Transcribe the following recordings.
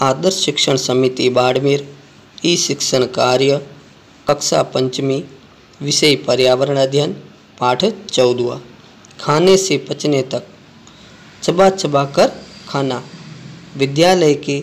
आदर्श शिक्षण समिति बाड़मेर ई शिक्षण कार्य कक्षा पंचमी विषय पर्यावरण अध्ययन पाठ 14 खाने से पचने तक चबा चबा कर खाना। विद्यालय के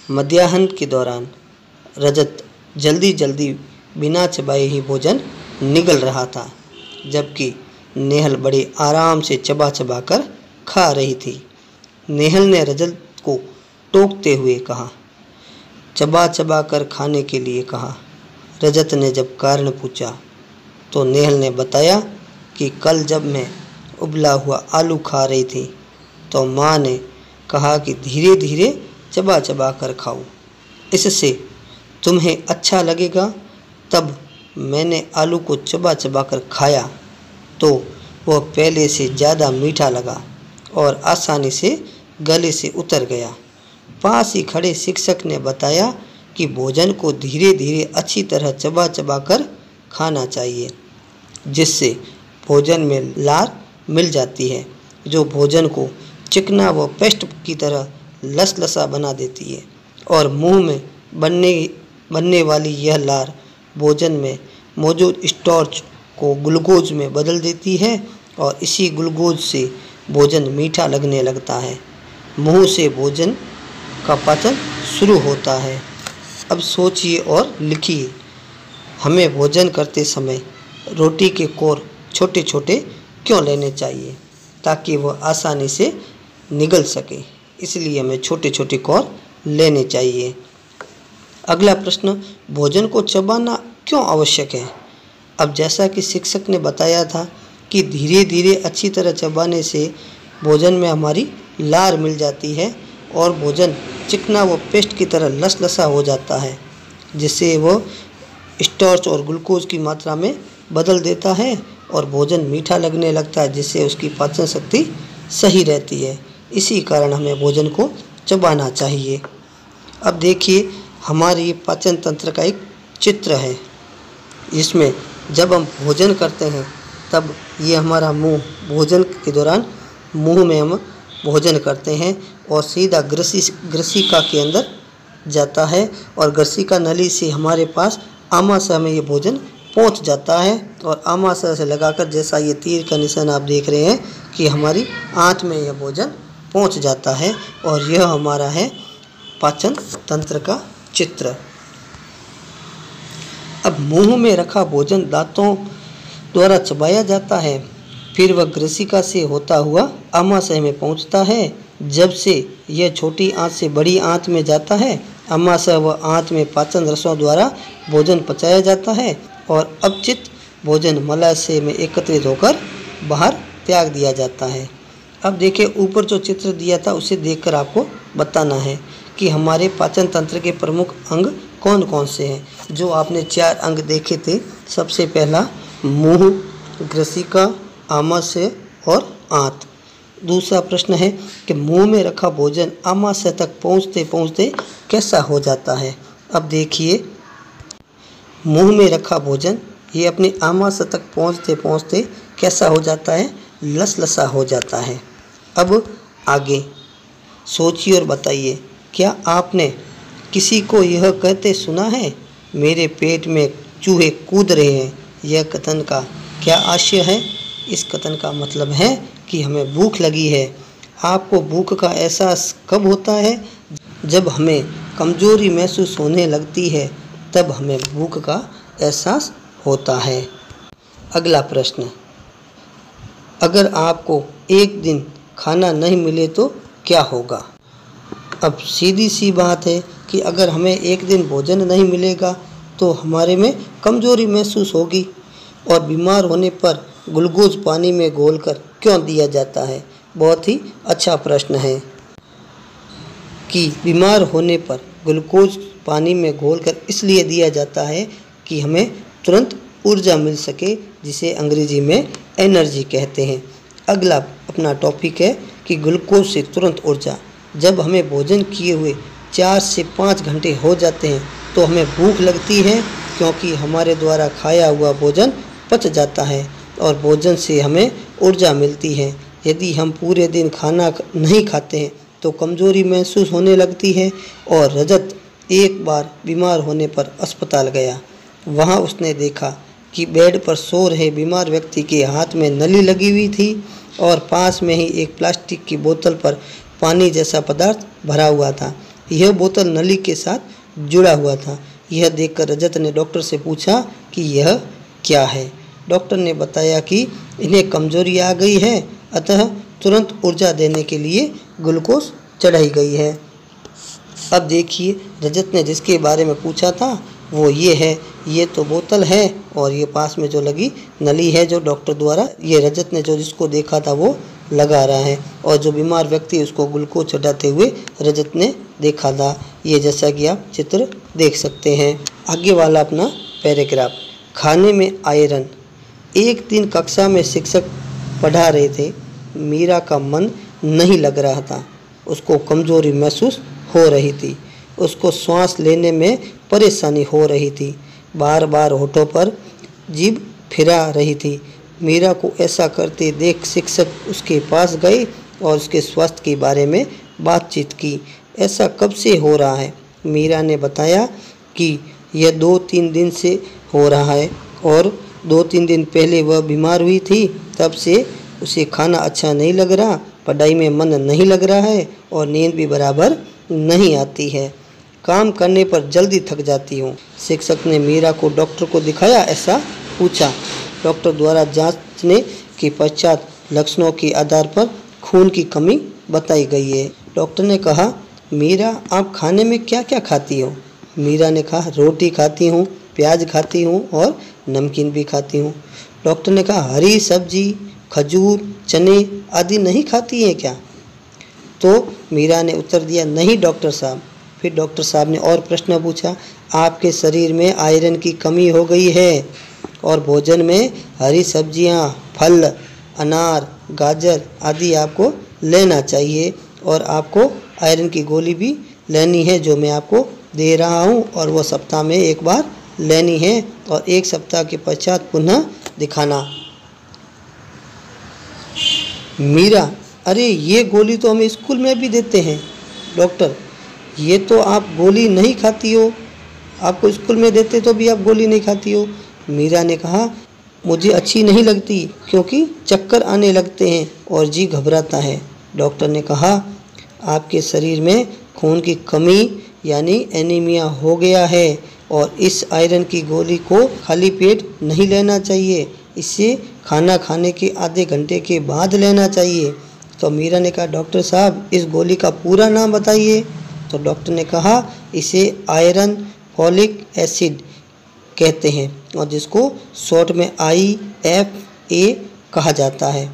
मध्याह्न के दौरान रजत जल्दी जल्दी बिना चबाए ही भोजन निगल रहा था, जबकि नेहल बड़े आराम से चबा चबा कर खा रही थी। नेहल ने रजत को टोकते हुए कहा, चबा चबा कर खाने के लिए कहा। रजत ने जब कारण पूछा तो नेहल ने बताया कि कल जब मैं उबला हुआ आलू खा रही थी तो माँ ने कहा कि धीरे धीरे चबा चबा कर खाओ, इससे तुम्हें अच्छा लगेगा। तब मैंने आलू को चबा चबा कर खाया तो वह पहले से ज़्यादा मीठा लगा और आसानी से गले से उतर गया। पास ही खड़े शिक्षक ने बताया कि भोजन को धीरे धीरे अच्छी तरह चबा चबा कर खाना चाहिए, जिससे भोजन में लार मिल जाती है, जो भोजन को चिकना व पेस्ट की तरह लसलसा बना देती है और मुंह में बनने वाली यह लार भोजन में मौजूद स्टार्च को ग्लूकोज में बदल देती है और इसी ग्लूकोज से भोजन मीठा लगने लगता है। मुंह से भोजन का पाचन शुरू होता है। अब सोचिए और लिखिए, हमें भोजन करते समय रोटी के कोर छोटे छोटे क्यों लेने चाहिए, ताकि वह आसानी से निगल सके। इसलिए हमें छोटे छोटे कोर लेने चाहिए। अगला प्रश्न, भोजन को चबाना क्यों आवश्यक है? अब जैसा कि शिक्षक ने बताया था कि धीरे धीरे अच्छी तरह चबाने से भोजन में हमारी लार मिल जाती है और भोजन चिकना व पेस्ट की तरह लसलसा हो जाता है, जिससे वह स्टार्च और ग्लूकोज की मात्रा में बदल देता है और भोजन मीठा लगने लगता है, जिससे उसकी पाचन शक्ति सही रहती है। इसी कारण हमें भोजन को चबाना चाहिए। अब देखिए, हमारे पाचन तंत्र का एक चित्र है, जिसमें जब हम भोजन करते हैं तब ये हमारा मुंह, भोजन के दौरान मुंह में हम भोजन करते हैं और सीधा ग्रसिका के अंदर जाता है और ग्रसिका नली से हमारे पास आमाशय में ये भोजन पहुंच जाता है और आमाशय से लगाकर, जैसा ये तीर का निशान आप देख रहे हैं, कि हमारी आंत में यह भोजन पहुंच जाता है और यह हमारा है पाचन तंत्र का चित्र। अब मुंह में रखा भोजन दांतों द्वारा चबाया जाता है, फिर वह ग्रसिका से होता हुआ आमाशय में पहुंचता है। जब से यह छोटी आंत से बड़ी आंत में जाता है, आमाशय व आंत में पाचन रसों द्वारा भोजन पचाया जाता है और अपचित भोजन मलाशय में एकत्रित होकर बाहर त्याग दिया जाता है। अब देखिए, ऊपर जो चित्र दिया था उसे देखकर आपको बताना है कि हमारे पाचन तंत्र के प्रमुख अंग कौन कौन से हैं। जो आपने 4 अंग देखे थे, सबसे पहला मुंह, ग्रसिका, आमाशय और आंत। दूसरा प्रश्न है कि मुंह में रखा भोजन आमाशय तक पहुंचते पहुंचते कैसा हो जाता है। अब देखिए, मुंह में रखा भोजन ये अपने आमाशय तक पहुंचते पहुंचते कैसा हो जाता है, लसलसा हो जाता है। अब आगे सोचिए और बताइए, क्या आपने किसी को यह कहते सुना है, मेरे पेट में चूहे कूद रहे हैं? यह कथन का क्या आशय है? इस कथन का मतलब है कि हमें भूख लगी है। आपको भूख का एहसास कब होता है? जब हमें कमजोरी महसूस होने लगती है, तब हमें भूख का एहसास होता है। अगला प्रश्न, अगर आपको एक दिन खाना नहीं मिले तो क्या होगा? अब सीधी सी बात है कि अगर हमें एक दिन भोजन नहीं मिलेगा तो हमारे में कमजोरी महसूस होगी। और बीमार होने पर ग्लूकोज पानी में घोलकर क्यों दिया जाता है? बहुत ही अच्छा प्रश्न है कि बीमार होने पर ग्लूकोज पानी में घोलकर इसलिए दिया जाता है कि हमें तुरंत ऊर्जा मिल सके, जिसे अंग्रेजी में एनर्जी कहते हैं। अगला अपना टॉपिक है कि ग्लूकोज से तुरंत ऊर्जा। जब हमें भोजन किए हुए 4 से 5 घंटे हो जाते हैं तो हमें भूख लगती है, क्योंकि हमारे द्वारा खाया हुआ भोजन पच जाता है और भोजन से हमें ऊर्जा मिलती है। यदि हम पूरे दिन खाना नहीं खाते हैं तो कमज़ोरी महसूस होने लगती है। और रजत एक बार बीमार होने पर अस्पताल गया। वहाँ उसने देखा कि बेड पर सो रहे बीमार व्यक्ति के हाथ में नली लगी हुई थी और पास में ही एक प्लास्टिक की बोतल पर पानी जैसा पदार्थ भरा हुआ था। यह बोतल नली के साथ जुड़ा हुआ था। यह देखकर रजत ने डॉक्टर से पूछा कि यह क्या है। डॉक्टर ने बताया कि इन्हें कमजोरी आ गई है, अतः तुरंत ऊर्जा देने के लिए ग्लूकोज चढ़ाई गई है। अब देखिए, रजत ने जिसके बारे में पूछा था वो ये है। ये तो बोतल है और ये पास में जो लगी नली है, जो डॉक्टर द्वारा ये रजत ने जो जिसको देखा था वो लगा रहा है, और जो बीमार व्यक्ति उसको ग्लूकोज चढ़ाते हुए रजत ने देखा था। ये जैसा कि आप चित्र देख सकते हैं। आगे वाला अपना पैराग्राफ, खाने में आयरन। एक दिन कक्षा में शिक्षक पढ़ा रहे थे। मीरा का मन नहीं लग रहा था। उसको कमजोरी महसूस हो रही थी। उसको सांस लेने में परेशानी हो रही थी। बार बार होठों पर जीभ फिरा रही थी। मीरा को ऐसा करते देख शिक्षक उसके पास गए और उसके स्वास्थ्य के बारे में बातचीत की। ऐसा कब से हो रहा है? मीरा ने बताया कि यह 2-3 दिन से हो रहा है और 2-3 दिन पहले वह बीमार हुई थी। तब से उसे खाना अच्छा नहीं लग रहा, पढ़ाई में मन नहीं लग रहा है और नींद भी बराबर नहीं आती है। काम करने पर जल्दी थक जाती हूँ। शिक्षक ने मीरा को डॉक्टर को दिखाया, ऐसा पूछा। डॉक्टर द्वारा जांचने के पश्चात लक्षणों के आधार पर खून की कमी बताई गई है। डॉक्टर ने कहा, मीरा आप खाने में क्या क्या खाती हो? मीरा ने कहा, रोटी खाती हूँ, प्याज खाती हूँ और नमकीन भी खाती हूँ। डॉक्टर ने कहा, हरी सब्जी, खजूर, चने आदि नहीं खाती हैं क्या? तो मीरा ने उत्तर दिया, नहीं डॉक्टर साहब। फिर डॉक्टर साहब ने और प्रश्न पूछा, आपके शरीर में आयरन की कमी हो गई है और भोजन में हरी सब्जियां, फल, अनार, गाजर आदि आपको लेना चाहिए और आपको आयरन की गोली भी लेनी है जो मैं आपको दे रहा हूं, और वह सप्ताह में एक बार लेनी है और 1 सप्ताह के पश्चात पुनः दिखाना। मीरा, अरे ये गोली तो हमें स्कूल में भी देते हैं। डॉक्टर, ये तो आप गोली नहीं खाती हो, आपको स्कूल में देते तो भी आप गोली नहीं खाती हो। मीरा ने कहा, मुझे अच्छी नहीं लगती क्योंकि चक्कर आने लगते हैं और जी घबराता है। डॉक्टर ने कहा, आपके शरीर में खून की कमी यानी एनीमिया हो गया है और इस आयरन की गोली को खाली पेट नहीं लेना चाहिए, इसे खाना खाने के आधे घंटे के बाद लेना चाहिए। तो मीरा ने कहा, डॉक्टर साहब इस गोली का पूरा नाम बताइए। तो डॉक्टर ने कहा, इसे आयरन फॉलिक एसिड कहते हैं और जिसको शॉर्ट में IFA कहा जाता है।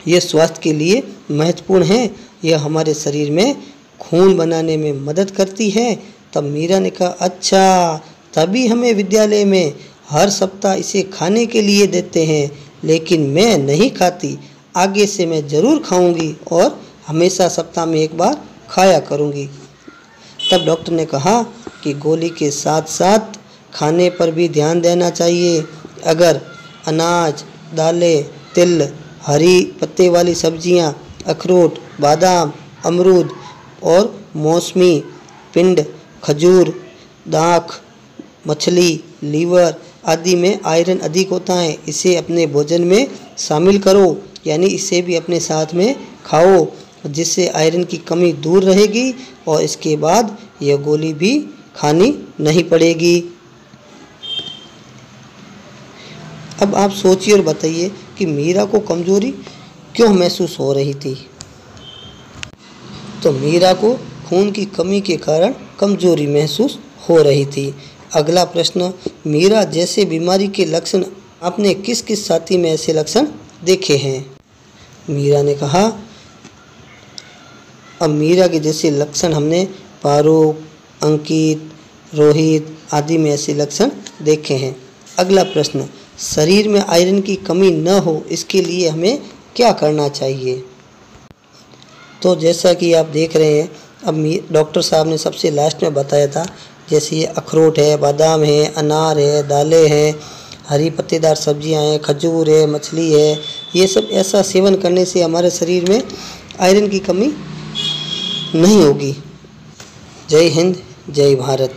यह स्वास्थ्य के लिए महत्वपूर्ण है। यह हमारे शरीर में खून बनाने में मदद करती है। तब मीरा ने कहा, अच्छा, तभी हमें विद्यालय में हर सप्ताह इसे खाने के लिए देते हैं, लेकिन मैं नहीं खाती। आगे से मैं ज़रूर खाऊंगी और हमेशा सप्ताह में एक बार खाया करूंगी। तब डॉक्टर ने कहा कि गोली के साथ साथ खाने पर भी ध्यान देना चाहिए। अगर अनाज, दालें, तिल, हरी पत्ते वाली सब्जियां, अखरोट, बादाम, अमरूद और मौसमी पिंड, खजूर, दाख, मछली, लीवर आदि में आयरन अधिक होता है, इसे अपने भोजन में शामिल करो, यानी इसे भी अपने साथ में खाओ, जिससे आयरन की कमी दूर रहेगी और इसके बाद यह गोली भी खानी नहीं पड़ेगी। अब आप सोचिए और बताइए कि मीरा को कमजोरी क्यों महसूस हो रही थी? तो मीरा को खून की कमी के कारण कमजोरी महसूस हो रही थी। अगला प्रश्न, मीरा जैसे बीमारी के लक्षण आपने किस किस साथी में ऐसे लक्षण देखे हैं? मीरा ने कहा, अब मीरा के जैसे लक्षण हमने फारूक, अंकित, रोहित आदि में ऐसे लक्षण देखे हैं। अगला प्रश्न, शरीर में आयरन की कमी न हो इसके लिए हमें क्या करना चाहिए? तो जैसा कि आप देख रहे हैं, अब डॉक्टर साहब ने सबसे लास्ट में बताया था, जैसे ये अखरोट है, बादाम है, अनार है, दालें हैं, हरी पत्तेदार सब्जियां हैं, खजूर है, मछली है, ये सब ऐसा सेवन करने से हमारे शरीर में आयरन की कमी नहीं होगी। जय हिंद, जय भारत।